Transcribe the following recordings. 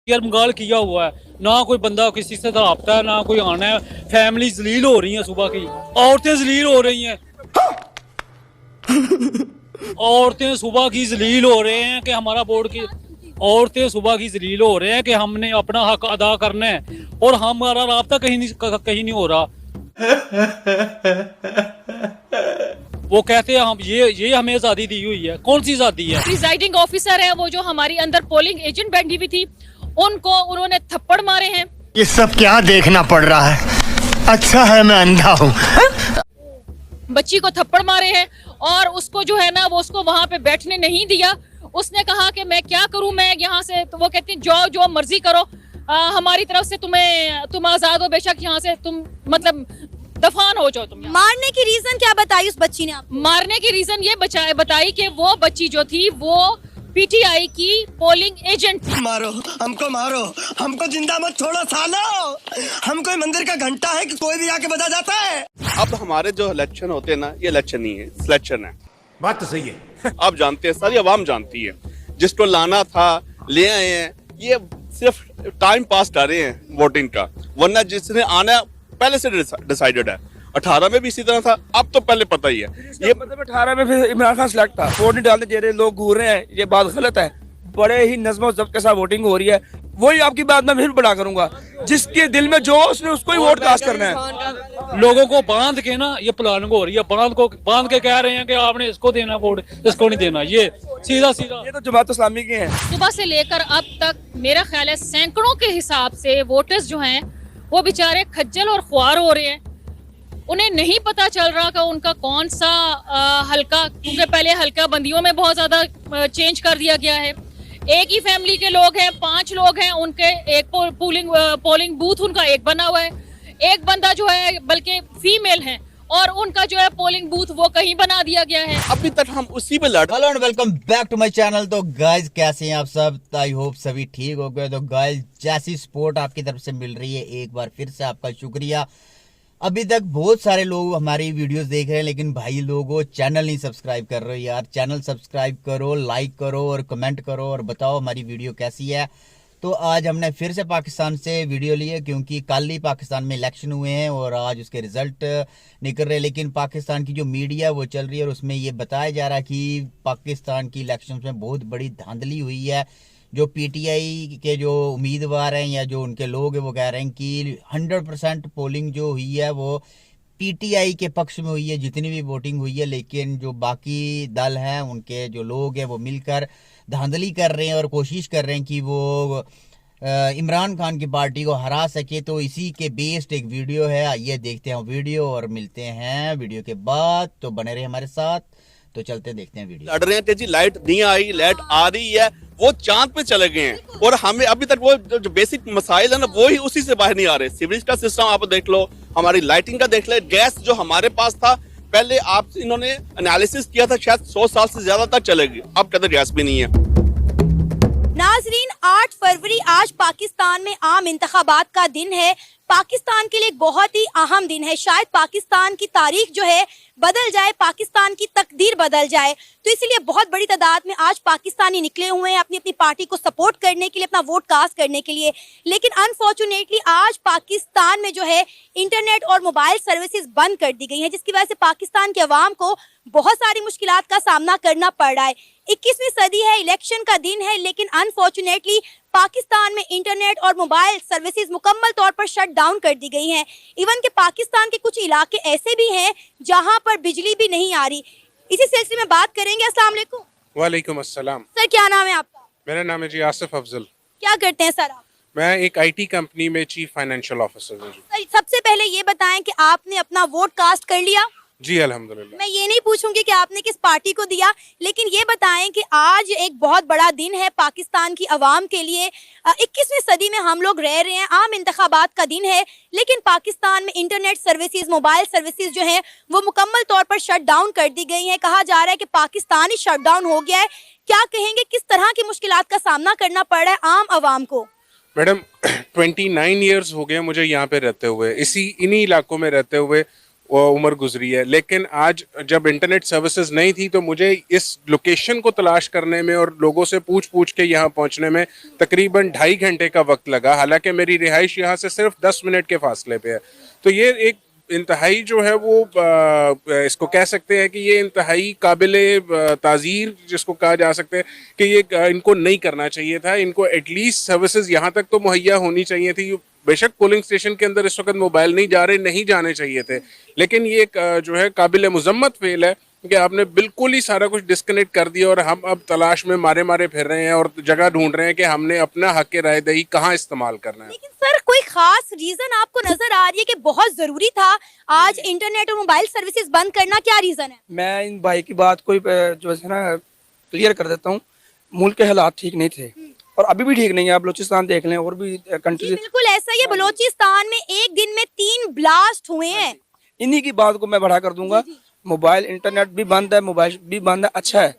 यरमगाल किया हुआ है, ना कोई बंदा किसी से रब्ता है, ना कोई आना है। फैमिली जलील हो रही है, सुबह की औरतें जलील हो रही हैं। औरतें सुबह की जलील हो रहे हैं कि हमारा बोर्ड की औरतें सुबह की जलील हो रहे हैं कि हमने अपना हक अदा करना है और हमारा राब्ता कहीं नहीं हो रहा। वो कहते हैं हम ये हमें आजादी दी हुई है। कौन सी आजादी है? प्रिजाइडिंग ऑफिसर है वो जो हमारी अंदर पोलिंग एजेंट बैठी हुई थी, उनको उन्होंने थप्पड़ मारे हैं। ये सब क्या देखना पड़ रहा है? अच्छा है मैं अंधा हूँ। बच्ची को थप्पड़ मारे हैं और उसको जो है ना वो उसको वहां पे बैठने नहीं दिया। उसने कहा कि मैं क्या करूं, मैं यहाँ से, तो वो कहती जो मर्जी करो, हमारी तरफ से तुम आजाद हो, बेशक यहाँ से तुम मतलब दफान हो जाओ तुम। मारने की रीजन क्या बताई उस बच्ची ने आपको? मारने की रीजन ये बताई कि वो बच्ची जो थी वो पीटीआई की पोलिंग एजेंट थी। मारो हमको जिंदा मत छोड़ो सालो। हम कोई मंदिर का घंटा है कि कोई भी आके बजा जाता है। अब हमारे जो इलेक्शन होते हैं ना, ये इलेक्शन नहीं है, सिलेक्शन है। बात तो सही है। आप जानते हैं, सारी आवाम जानती है। जिसको लाना था ले आए हैं, ये सिर्फ टाइम पास कर रहे हैं वोटिंग का, वरना जिसने आना पहले से डिसाइडेड है। 18 में भी इसी तरह था, अब तो पहले पता ही है। ये मतलब 18 में फिर इमरान खान सिलेक्ट था, वोट नहीं डालने दे रहे, लोग घूर रहे हैं, ये बात गलत है। बड़े ही नज़्म ज़ब्त के साथ वोटिंग हो रही है। वही आपकी बात मैं फिर बड़ा करूंगा, जिसके दिल में जो उसने उसको ही वोट कास्ट करना है। लोगों को बांध के ना ये प्लानिंग हो रही है, बांध के कह रहे हैं कि आपने इसको देना वोट, इसको नहीं देना। ये सीधा ये तो जमात इस्लामी के हैं। सुबह से लेकर अब तक मेरा ख्याल है सैकड़ों के हिसाब से वोटर्स जो हैं वो बेचारे खज्जल और ख्वार हो रहे हैं। उन्हें नहीं पता चल रहा कि उनका कौन सा हल्का, क्योंकि पहले हल्का बंदियों में बहुत ज्यादा चेंज कर दिया गया है। एक ही फैमिली के लोग हैं, 5 लोग हैं, उनके एक पोलिंग बूथ उनका एक बना हुआ है। एक बंदा जो है बल्कि फीमेल है और उनका जो है पोलिंग बूथ वो कहीं बना दिया गया है। अभी तक हम उसी पे लड़। Hello and welcome back to my channel. तो गाइज कैसे हैं आप सब? आई होप सभी ठीक हो गए। तो गाइज जैसी सपोर्ट आपकी तरफ से मिल रही है, एक बार फिर से आपका शुक्रिया। अभी तक बहुत सारे लोग हमारी वीडियोस देख रहे हैं, लेकिन भाई लोगों चैनल नहीं सब्सक्राइब कर रहे हो यार। चैनल सब्सक्राइब करो, लाइक करो और कमेंट करो और बताओ हमारी वीडियो कैसी है। तो आज हमने फिर से पाकिस्तान से वीडियो ली है, क्योंकि कल ही पाकिस्तान में इलेक्शन हुए हैं और आज उसके रिजल्ट निकल रहे हैं। लेकिन पाकिस्तान की जो मीडिया वो चल रही है और उसमें ये बताया जा रहा है कि पाकिस्तान की इलेक्शन में बहुत बड़ी धांधली हुई है। जो पीटीआई के जो उम्मीदवार हैं या जो उनके लोग हैं वो कह रहे हैं कि 100% पोलिंग जो हुई है वो पीटीआई के पक्ष में हुई है, जितनी भी वोटिंग हुई है। लेकिन जो बाकी दल हैं, उनके जो लोग हैं वो मिलकर धांधली कर रहे हैं और कोशिश कर रहे हैं कि वो इमरान खान की पार्टी को हरा सके। तो इसी के बेस्ड एक वीडियो है, आइए देखते हैं वीडियो और मिलते हैं वीडियो के बाद। तो बने रहे हमारे साथ। तो चलते देखते हैं वीडियो। लड़ रहे हैं जी, लाइट नहीं आई, लाइट आ रही है, वो चांद पे चले गए हैं और हमें अभी तक वो जो बेसिक मसाइल है ना वो ही उसी से बाहर नहीं आ रहे। सीवरेज का सिस्टम आप देख लो, हमारी लाइटिंग का देख ले, गैस जो हमारे पास था पहले, आप इन्होंने एनालिसिस किया था शायद 100 साल से ज्यादा तक चलेगी, अब कदर गैस भी नहीं है। नाजरीन, 8 फरवरी आज पाकिस्तान में आम इंतखाबात का दिन है। पाकिस्तान के लिए बहुत ही अहम दिन है। शायद पाकिस्तान की तारीख जो है बदल जाए, पाकिस्तान की तकदीर बदल जाए। तो इसलिए बहुत बड़ी तादाद में आज पाकिस्तानी निकले हुए हैं अपनी अपनी पार्टी को सपोर्ट करने के लिए, अपना वोट कास्ट करने के लिए। लेकिन अनफॉर्चुनेटली आज पाकिस्तान में जो है इंटरनेट और मोबाइल सर्विसेज बंद कर दी गई हैं, जिसकी वजह से पाकिस्तान के अवाम को बहुत सारी मुश्किलात का सामना करना पड़ रहा है। 21वीं सदी है, इलेक्शन का दिन है, लेकिन अनफॉर्चुनेटली पाकिस्तान में इंटरनेट और मोबाइल सर्विसेज मुकम्मल तौर पर शट डाउन कर दी गई हैं। इवन के पाकिस्तान के कुछ इलाके ऐसे भी हैं जहां पर बिजली भी नहीं आ रही। इसी सिलसिले में बात करेंगे। अस्सलाम वालेकुम। वालेकुम अस्सलाम। सर, क्या नाम है आपका? मेरा नाम है जी आसिफ अफजल। क्या करते हैं सर आप? मैं एक आईटी कंपनी में चीफ फाइनेंशियल ऑफिसर हूँ। सर, सबसे पहले ये बताएं कि आपने अपना वोट कास्ट कर लिया? जी अल्हम्दुलिल्लाह। मैं ये नहीं पूछूंगी कि आपने किस पार्टी को दिया, लेकिन ये बताएं कि आज एक बहुत बड़ा दिन है पाकिस्तान की आवाम के लिए। 21वीं सदी में हम लोग रह रहे हैं, आम इंतखाबात का दिन है, लेकिन पाकिस्तान में इंटरनेट सर्विसेज, मोबाइल सर्विसेज जो हैं वो मुकम्मल तौर पर शट डाउन कर दी गई हैं। कहा जा रहा है कि पाकिस्तान ही शट डाउन हो गया है। क्या कहेंगे, किस तरह की मुश्किलात का सामना करना पड़ रहा है आम आवाम को? मैडम 29 ईयर्स हो गए मुझे यहाँ पे रहते हुए, इन्हीं इलाकों में रहते हुए। उम्र गुजरी है, लेकिन आज जब इंटरनेट सर्विसेज नहीं थी तो मुझे इस लोकेशन को तलाश करने में और लोगों से पूछ पूछ के यहाँ पहुँचने में तकरीबन 2.5 घंटे का वक्त लगा, हालांकि मेरी रिहाइश यहाँ से सिर्फ 10 मिनट के फासले पे है। तो ये एक इंतहाई जो है वो इसको कह सकते हैं कि ये इंतहाई काबिले ताज़ीर जिसको कहा जा सकता है कि ये इनको नहीं करना चाहिए था। इनको एटलीस्ट सर्विसेज यहाँ तक तो मुहैया होनी चाहिए थी। बेशक पोलिंग स्टेशन के अंदर इस वक्त मोबाइल नहीं जा रहे, नहीं जाने चाहिए थे, लेकिन ये जो है काबिल मुजम्मत फेल है कि आपने बिल्कुल ही सारा कुछ डिस्कनेक्ट कर दिया और हम अब तलाश में मारे मारे फिर रहे हैं और जगह ढूंढ रहे हैं कि हमने अपना हक राय दही कहाँ इस्तेमाल करना है। लेकिन सर कोई खास रीजन आपको नजर आ रही है कि बहुत जरूरी था आज इंटरनेट और मोबाइल सर्विसेज बंद करना, क्या रीजन है? मैं इन भाई की बात कोई जो है ना क्लियर कर देता हूँ। मुल्क के हालात ठीक नहीं थे और अभी भी ठीक नहीं है। आप बलूचिस्तान देख लें और भी कंट्री, बिल्कुल ऐसा ही है। बलूचिस्तान में एक दिन में 3 ब्लास्ट हुए हैं। इन्हीं की बात को मैं बढ़ा कर दूंगा। मोबाइल इंटरनेट भी बंद है, मोबाइल भी बंद है। अच्छा है,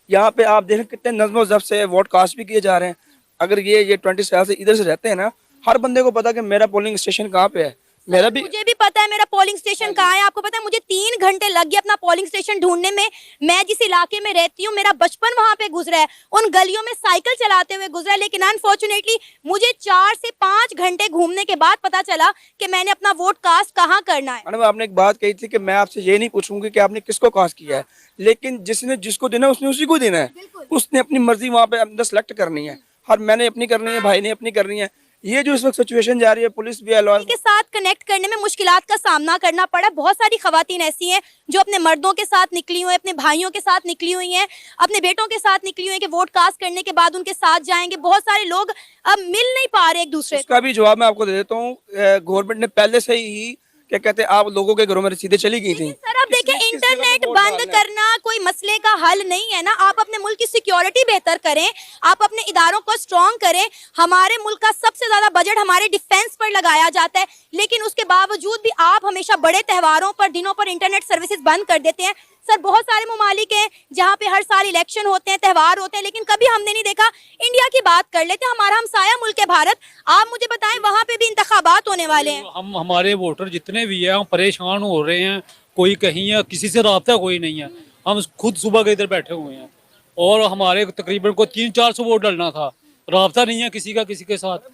यहाँ पे आप देखें कितने नज़्म ज़ब्त से वोट कास्ट भी किए जा रहे हैं। अगर ये 20 साल से इधर से रहते हैं ना, हर बंदे को पता कि मेरा पोलिंग स्टेशन कहाँ पे है। मेरा भी, मुझे भी पता है मेरा पोलिंग स्टेशन कहाँ है। आपको पता है मुझे 3 घंटे लग गए अपना पोलिंग स्टेशन ढूंढने में। मैं जिस इलाके में रहती हूँ मेरा बचपन वहां पे गुजरा है, उन गलियों में साइकिल चलाते हुए गुजरा है, लेकिन अनफॉर्चुनेटली मुझे 4 से 5 घंटे घूमने के बाद पता चला कि मैंने अपना वोट कास्ट कहाँ करना है। मैडम आपने एक बात कही थी कि मैं आपसे ये नहीं पूछूंगी कि आपने किसको कास्ट किया है, लेकिन जिसने जिसको देना उसने उसी को देना है। उसने अपनी मर्जी वहाँ पे अंदर सेलेक्ट करनी है। हर मैंने अपनी करनी है, भाई ने अपनी करनी है। ये जो इस वक्त सिचुएशन जा रही है, पुलिस भी है के साथ कनेक्ट करने में मुश्किलात का सामना करना पड़ा। बहुत सारी खवातीन ऐसी हैं जो अपने मर्दों के साथ निकली हुई हैं, अपने भाइयों के साथ निकली हुई हैं, अपने बेटों के साथ निकली हुई हैं कि वोट कास्ट करने के बाद उनके साथ जाएंगे। बहुत सारे लोग अब मिल नहीं पा रहे एक दूसरे से। इसका भी जवाब मैं आपको दे देता हूँ। गवर्नमेंट ने पहले से ही क्या कहते हैं, आप लोगों के घरों में रसीदें चली गई थी। सर अब देखिए, इंटरनेट बंद करना कोई मसले का हल नहीं है ना। आप अपने मुल्क की सिक्योरिटी बेहतर करें, आप अपने इदारों को स्ट्रॉन्ग करें। हमारे मुल्क का सबसे ज्यादा बजट हमारे डिफेंस पर लगाया जाता है, लेकिन उसके बावजूद भी आप हमेशा बड़े त्योहारों पर, दिनों पर इंटरनेट सर्विसेज बंद कर देते हैं। सर बहुत सारे ममालिक हैं जहाँ पे हर साल इलेक्शन होते हैं, त्यौहार होते हैं, लेकिन कभी हमने नहीं देखा। इंडिया की बात कर लेते हैं, हमारा हमसाया मुल्क है भारत। आप मुझे बताएं वहाँ पे भी इंतखाबात होने वाले हैं। हम हमारे वोटर जितने भी हैं हम परेशान हो रहे हैं। कोई कहीं है, किसी से राब्ता कोई नहीं है। हम खुद सुबह के इधर बैठे हुए हैं और हमारे तकरीबन को 300-400 वोट डालना था, राब्ता नहीं है किसी का किसी के साथ।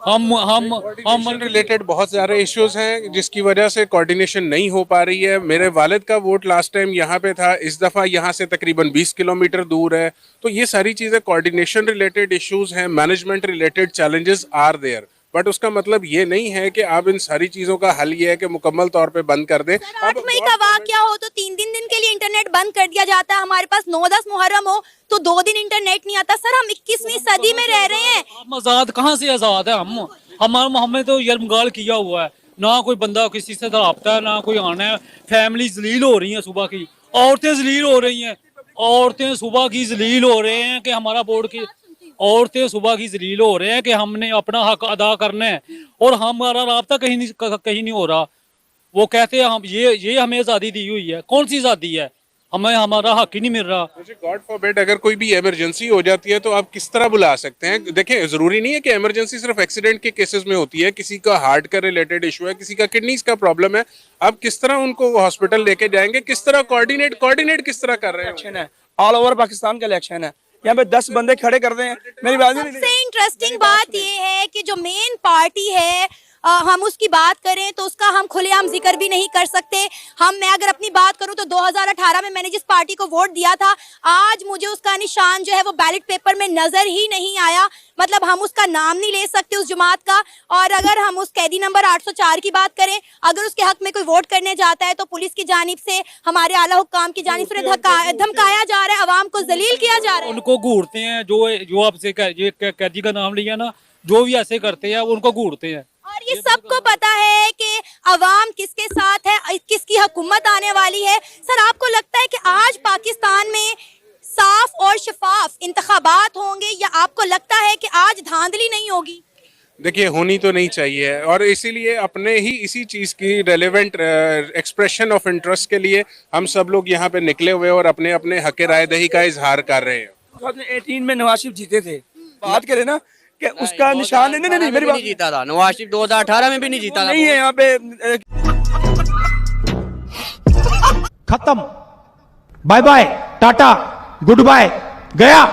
हम रिलेटेड बहुत सारे इश्यूज हैं जिसकी वजह से कोऑर्डिनेशन नहीं हो पा रही है। मेरे वालिद का वोट लास्ट टाइम यहाँ पे था, इस दफ़ा यहाँ से तकरीबन 20 किलोमीटर दूर है। तो ये सारी चीज़ें कोऑर्डिनेशन रिलेटेड इश्यूज हैं, management related challenges are there. But उसका मतलब ये नहीं है कि आप इन सारी चीज़ों का हल ये है कि मुकम्मल तौर पे बंद कर दें। 8 मई का वाकया हो तो 3 दिन के लिए इंटरनेट बंद कर दिया जाता है। हमारे पास 9-10 मुहर्रम हो तो 2 दिन इंटरनेट नहीं आता। सर हम 21वीं सदी में रह रहे हैं। हम आजाद कहाँ से आजाद है? हमें तो यरमगाल किया हुआ है, ना कोई बंदा किसी से राब्ता है, ना कोई आना है। फैमिली जलील हो रही है, सुबह की औरतें जलील हो रही हैं। औरतें सुबह की जलील हो रहे हैं कि हमारा बोर्ड की औरतें सुबह की जलील हो रहे हैं कि हमने अपना हक अदा करना है और हमारा राब्ता कहीं नहीं हो रहा। वो कहते हैं हम ये हमें आज़ादी दी हुई है। कौन सी आज़ादी है? हमें हमारा हक ही नहीं मिल रहा। गॉड फॉरबिड अगर कोई भी इमरजेंसी हो जाती है तो आप किस तरह बुला सकते हैं? देखें, जरूरी नहीं है कि इमरजेंसी सिर्फ एक्सीडेंट के केसेस में होती है। किसी का हार्ट का रिलेटेड इशू है, किसी का किडनीज का प्रॉब्लम है, आप किस तरह उनको हॉस्पिटल लेके जाएंगे? किस तरह कोऑर्डिनेट किस तरह कर रहे हैं? इलेक्शन है, ऑल ओवर पाकिस्तान का इलेक्शन है। यहाँ पे 10 बंदे खड़े कर रहे हैं। मेरी बात नहीं। सबसे इंटरेस्टिंग बात ये है कि जो मेन पार्टी है हम उसकी बात करें तो उसका हम खुलेआम जिक्र भी नहीं कर सकते। मैं अगर अपनी बात करूं तो 2018 में मैंने जिस पार्टी को वोट दिया था, आज मुझे उसका निशान जो है वो बैलेट पेपर में नजर ही नहीं आया। मतलब हम उसका नाम नहीं ले सकते उस जमात का। और अगर हम उस कैदी नंबर 804 की बात करें, अगर उसके हक में कोई वोट करने जाता है तो पुलिस की जानिब से, हमारे आला हुक्काम की जानिब से धमकाया जा रहा है, अवाम को जलील किया जा रहा है। उनको घूरते हैं। जो आपसे कैदी का नाम लिया ना, जो भी ऐसे करते हैं उनको घूरते हैं। और ये सबको पता है कि अवाम किसके साथ है, किसकी हुकूमत आने वाली है। सर आपको लगता है कि आज पाकिस्तान में साफ और शफाफ इंतखाबात होंगे, या आपको लगता है कि आज धांधली नहीं होगी? देखिए, होनी तो नहीं चाहिए और इसीलिए अपने ही इसी चीज़ की रेलेवेंट एक्सप्रेशन ऑफ इंटरेस्ट के लिए हम सब लोग यहाँ पे निकले हुए और अपने अपने हक राय दही का इजहार कर रहे हैं। 2018 में नवाज शरीफ जीते थे, बात करें ना कि उसका निशान नहीं मेरी बात जीता था। नवाज शरीफ 2018 में भी नहीं जीता था। नहीं है यहाँ पे खत्म, bye bye, tata, goodbye, गया।